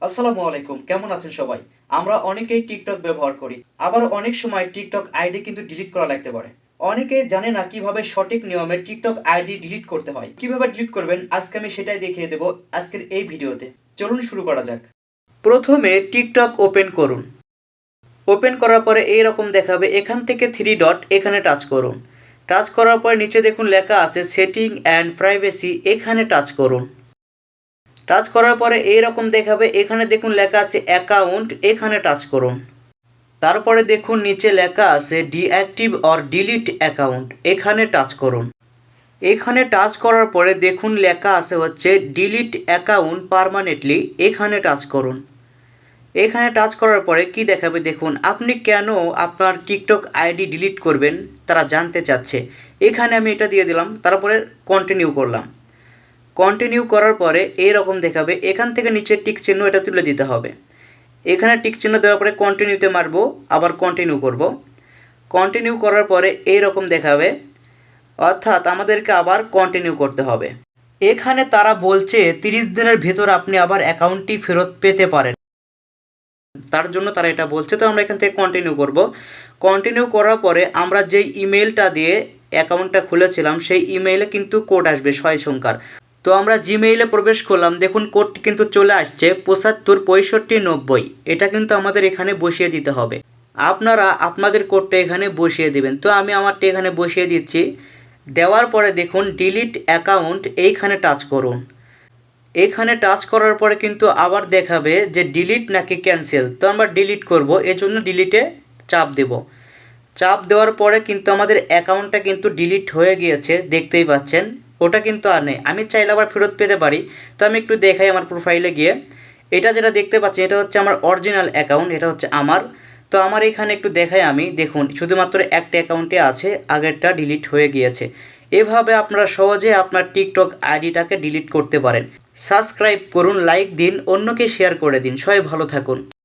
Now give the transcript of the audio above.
আসসালামু আলাইকুম, কেমন আছেন সবাই? আমরা অনেকেই টিকটক ব্যবহার করি, আবার অনেক সময় টিকটক আইডি কিন্তু ডিলিট করা লাগতে পারে। অনেকেই জানে না কিভাবে সঠিক নিয়মে টিকটক আইডি ডিলিট করতে হয়। কিভাবে ডিলিট করবেন আজকে আমি সেটাই দেখিয়ে দেবো আজকের এই ভিডিওতে। চলুন শুরু করা যাক। প্রথমে টিকটক ওপেন করুন। ওপেন করার পরে এইরকম দেখাবে, এখান থেকে থ্রি ডট এখানে টাচ করুন। টাচ করার পরে নিচে দেখুন লেখা আছে সেটিং অ্যান্ড প্রাইভেসি, এখানে টাচ করুন। টাচ করার পরে এইরকম দেখাবে, এখানে দেখুন লেখা আছে অ্যাকাউন্ট, এখানে টাচ করুন। তারপরে দেখুন নিচে লেখা আছে ডিঅ্যাক্টিভ অর ডিলিট অ্যাকাউন্ট, এখানে টাচ করুন। এখানে টাচ করার পরে দেখুন লেখা আছে হচ্ছে ডিলিট অ্যাকাউন্ট পার্মানেন্টলি, এখানে টাচ করুন। এখানে টাচ করার পরে কি দেখাবে দেখুন, আপনি কেন আপনার টিকটক আইডি ডিলিট করবেন তারা জানতে চাচ্ছে। এখানে আমি এটা দিয়ে দিলাম, তারপরে কন্টিনিউ করলাম। কন্টিনিউ করার পরে এইরকম দেখাবে, এখান থেকে নিচে টিক চিহ্ন এটা তুলে দিতে হবে। এখানে টিক চিহ্ন দেওয়ার পরে কন্টিনিউতে মারবো, আবার কন্টিনিউ করব। কন্টিনিউ করার পরে এইরকম দেখাবে, অর্থাৎ আমাদেরকে আবার কন্টিনিউ করতে হবে। এখানে তারা বলছে 30 দিনের ভেতর আপনি আবার অ্যাকাউন্টটি ফেরত পেতে পারেন, তার জন্য তারা এটা বলছে। তো আমরা এখান থেকে কন্টিনিউ করব। কন্টিনিউ করার পরে আমরা যেই ইমেলটা দিয়ে অ্যাকাউন্টটা খুলেছিলাম সেই ইমেইলে কিন্তু কোড আসবে 6 সংখ্যার। তো আমরা জিমেইলে প্রবেশ করলাম, দেখুন কোডটি কিন্তু চলে আসছে 756590। এটা কিন্তু আমাদের এখানে বসিয়ে দিতে হবে। আপনারা আপনাদের কোডটা এখানে বসিয়ে দেবেন। তো আমি আমারটা এখানে বসিয়ে দিচ্ছি। দেওয়ার পরে দেখুন ডিলিট অ্যাকাউন্ট, এইখানে টাচ করুন। এখানে টাচ করার পরে কিন্তু আবার দেখাবে যে ডিলিট নাকি ক্যান্সেল। তো আমরা ডিলিট করব, এজন্য ডিলিটে চাপ দেব। চাপ দেওয়ার পরে কিন্তু আমাদের অ্যাকাউন্টটা কিন্তু ডিলিট হয়ে গিয়েছে, দেখতেই পাচ্ছেন। ওটা কিন্তু আর নেই। আমি চাইলে আবার ফেরত পেতে পারি। তো আমি একটু দেখাই আমার প্রোফাইলে গিয়ে। এটা যেটা দেখতে পাচ্ছেন এটা হচ্ছে আমার অরিজিনাল অ্যাকাউন্ট, এটা হচ্ছে আমার। তো আমার এখানে একটু দেখাই আমি, দেখুন শুধুমাত্র একটা অ্যাকাউন্টে আছে, আগেরটা ডিলিট হয়ে গিয়েছে। এভাবে আপনারা সহজে আপনার টিকটক আইডিটাকে ডিলিট করতে পারেন। সাবস্ক্রাইব করুন, লাইক দিন, অন্যকে শেয়ার করে দিন। সবাই ভালো থাকুন।